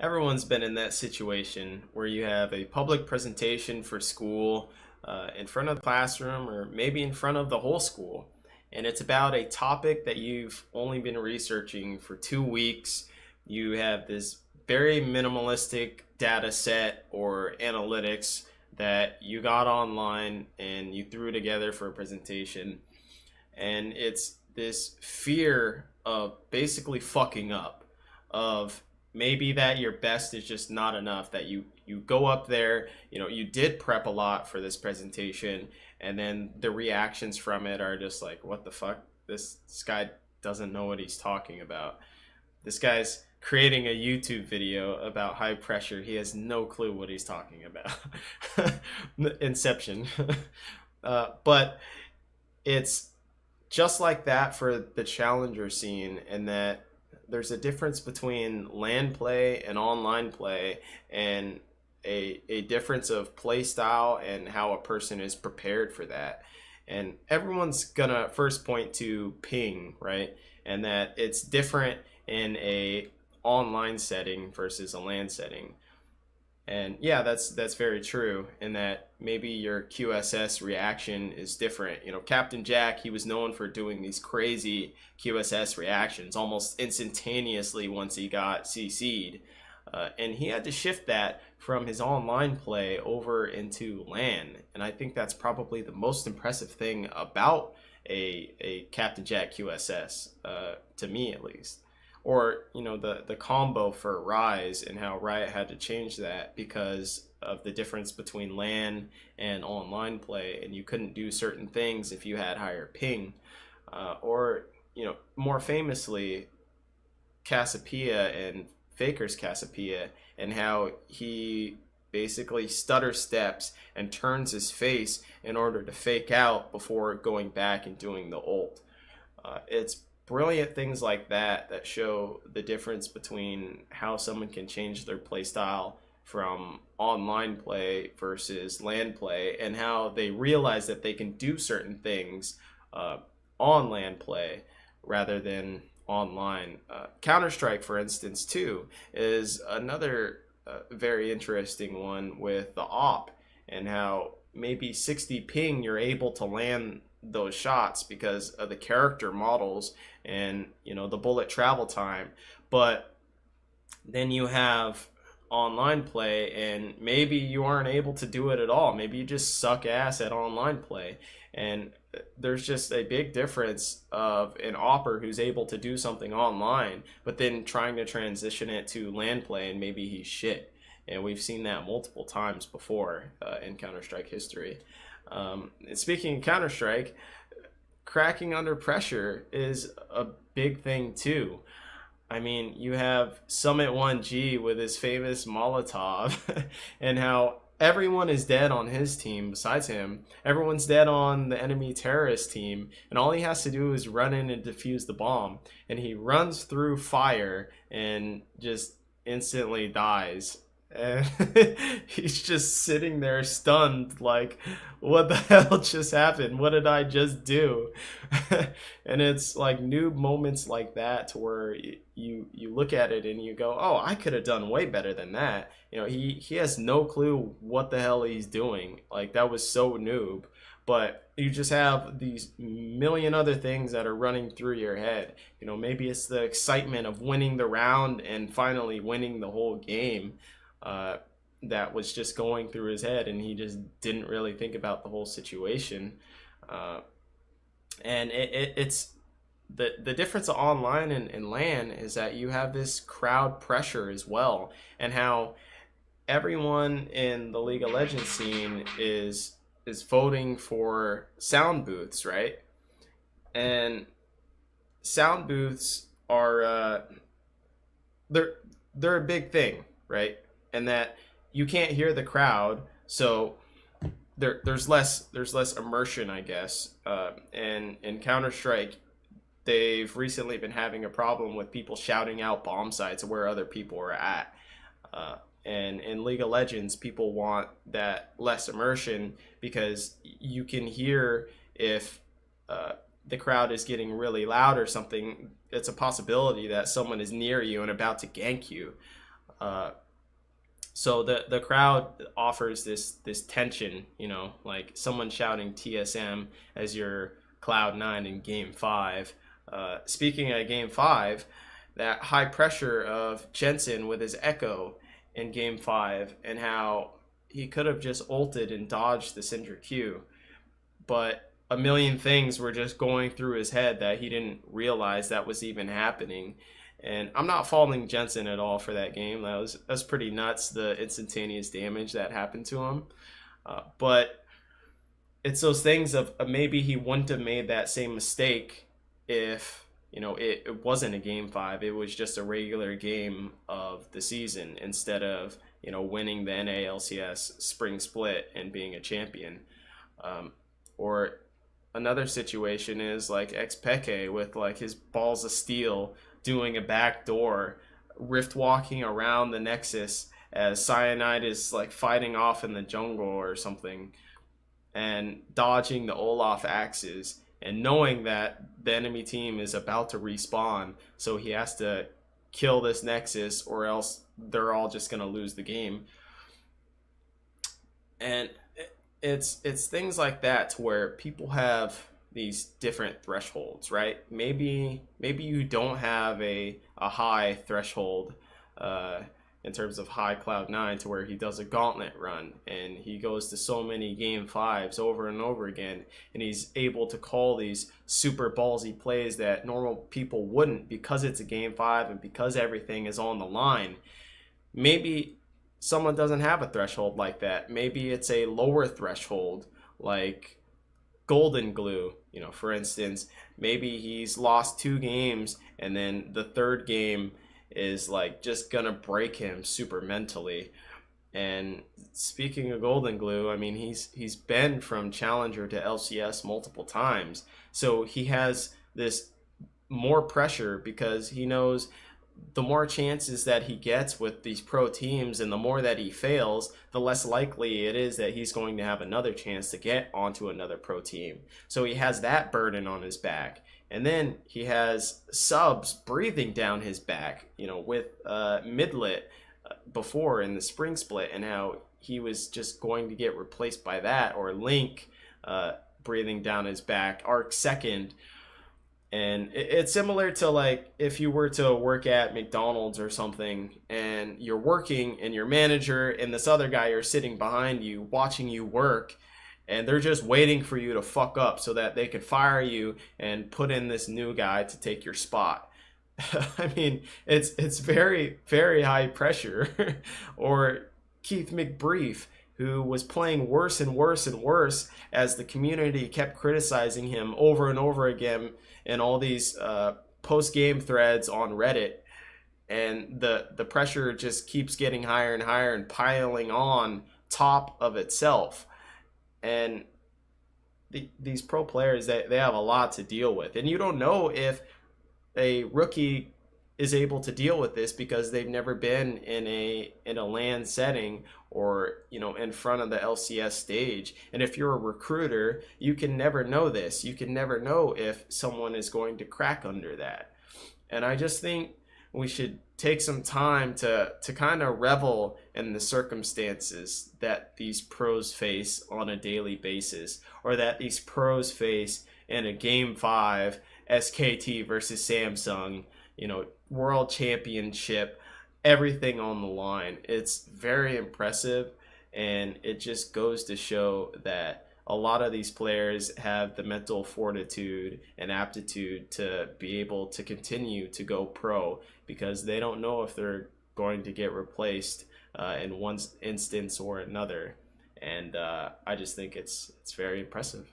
Everyone's been in that situation where you have a public presentation for school in front of the classroom or maybe in front of the whole school. And it's about a topic that you've only been researching for 2 weeks. You have this very minimalistic data set or analytics that you got online and you threw together for a presentation. And it's this fear of basically fucking up, of maybe that your best is just not enough, that you go up there, you did prep a lot for this presentation, and then the reactions from it are just like, what the fuck, this guy doesn't know what he's talking about. This guy's creating a YouTube video about high pressure, he has no clue what he's talking about. Inception. But it's just like that for the challenger scene, and that there's a difference between LAN play and online play, and a difference of play style and how a person is prepared for that. And everyone's gonna first point to ping, right? And that it's different in a online setting versus a LAN setting. And yeah, that's very true in that maybe your QSS reaction is different. Captain Jack, he was known for doing these crazy QSS reactions almost instantaneously once he got CC'd. And he had to shift that from his online play over into LAN. And I think that's probably the most impressive thing about a Captain Jack QSS, to me at least. Or the combo for Rise, and how Riot had to change that because of the difference between LAN and online play, and you couldn't do certain things if you had higher ping. Or more famously, Cassiopeia and Faker's Cassiopeia, and how he basically stutter steps and turns his face in order to fake out before going back and doing the ult. It's brilliant things like that show the difference between how someone can change their play style from online play versus LAN play, and how they realize that they can do certain things on LAN play rather than online. Counter-Strike, for instance, too, is another very interesting one with the AWP, and how maybe 60 ping you're able to land those shots because of the character models and the bullet travel time. But then you have online play, and maybe you aren't able to do it at all. Maybe you just suck ass at online play, and there's just a big difference of an opper who's able to do something online but then trying to transition it to LAN play, and maybe he's shit. And we've seen that multiple times before in Counter-Strike history. And speaking of Counter-Strike, cracking under pressure is a big thing too. I mean, you have Summit 1G with his famous Molotov and how everyone is dead on his team besides him. Everyone's dead on the enemy terrorist team, and all he has to do is run in and defuse the bomb. And he runs through fire and just instantly dies. And he's just sitting there stunned, like, what the hell just happened? What did I just do? And it's like noob moments like that to where you look at it and you go, oh, I could have done way better than that. He has no clue what the hell he's doing. Like, that was so noob. But you just have these million other things that are running through your head. Maybe it's the excitement of winning the round and finally winning the whole game. That was just going through his head, and he just didn't really think about the whole situation. And it's the difference of online and LAN is that you have this crowd pressure as well, and how everyone in the League of Legends scene is voting for sound booths, right? And sound booths are they're a big thing, right? And that you can't hear the crowd, so there's less immersion, I guess. And in Counter-Strike, they've recently been having a problem with people shouting out bomb sites where other people are at. And in League of Legends, people want that less immersion because you can hear if the crowd is getting really loud or something. It's a possibility that someone is near you and about to gank you. Uh, so the crowd offers this tension, like someone shouting TSM as your Cloud9 in Game 5. Speaking of Game 5, that high pressure of Jensen with his Echo in Game 5, and how he could have just ulted and dodged the Syndra Q, but a million things were just going through his head that he didn't realize that was even happening. And I'm not faulting Jensen at all for that game. That's pretty nuts, the instantaneous damage that happened to him. But it's those things of maybe he wouldn't have made that same mistake if it wasn't a Game 5. It was just a regular game of the season instead of winning the NALCS spring split and being a champion. Or another situation is like Xpeke with like his balls of steel doing a backdoor, rift walking around the Nexus as Cyanide is like fighting off in the jungle or something, and dodging the Olaf axes, and knowing that the enemy team is about to respawn, so he has to kill this Nexus or else they're all just going to lose the game. And it's things like that to where people have these different thresholds, right? Maybe you don't have a high threshold in terms of high Cloud9 to where he does a gauntlet run and he goes to so many Game 5s over and over again, and he's able to call these super ballsy plays that normal people wouldn't, because it's a Game 5 and because everything is on the line. Maybe someone doesn't have a threshold like that. Maybe it's a lower threshold, like Golden Glue, for instance. Maybe he's lost 2 games and then the third game is like just gonna break him super mentally. And speaking of Golden Glue, I mean, he's been from Challenger to LCS multiple times, so he has this more pressure because he knows the more chances that he gets with these pro teams and the more that he fails, the less likely it is that he's going to have another chance to get onto another pro team. So he has that burden on his back. And then he has subs breathing down his back, with Midlet before in the spring split, and how he was just going to get replaced by that, or Link breathing down his back, Arc second. And it's similar to like if you were to work at McDonald's or something, and you're working and your manager and this other guy are sitting behind you watching you work, and they're just waiting for you to fuck up so that they could fire you and put in this new guy to take your spot. I mean, it's very, very high pressure. Or Keith McBrief, who was playing worse and worse and worse as the community kept criticizing him over and over again in all these post-game threads on Reddit. And the pressure just keeps getting higher and higher and piling on top of itself. And these pro players, they have a lot to deal with. And you don't know if a rookie is able to deal with this because they've never been in a LAN setting or in front of the LCS stage. And if you're a recruiter, you can never know this. You can never know if someone is going to crack under that. And I just think we should take some time to kind of revel in the circumstances that these pros face on a daily basis, or that these pros face in a Game 5 SKT versus Samsung, world championship, everything on the line. It's very impressive, and it just goes to show that a lot of these players have the mental fortitude and aptitude to be able to continue to go pro, because they don't know if they're going to get replaced in one instance or another. And I just think it's very impressive.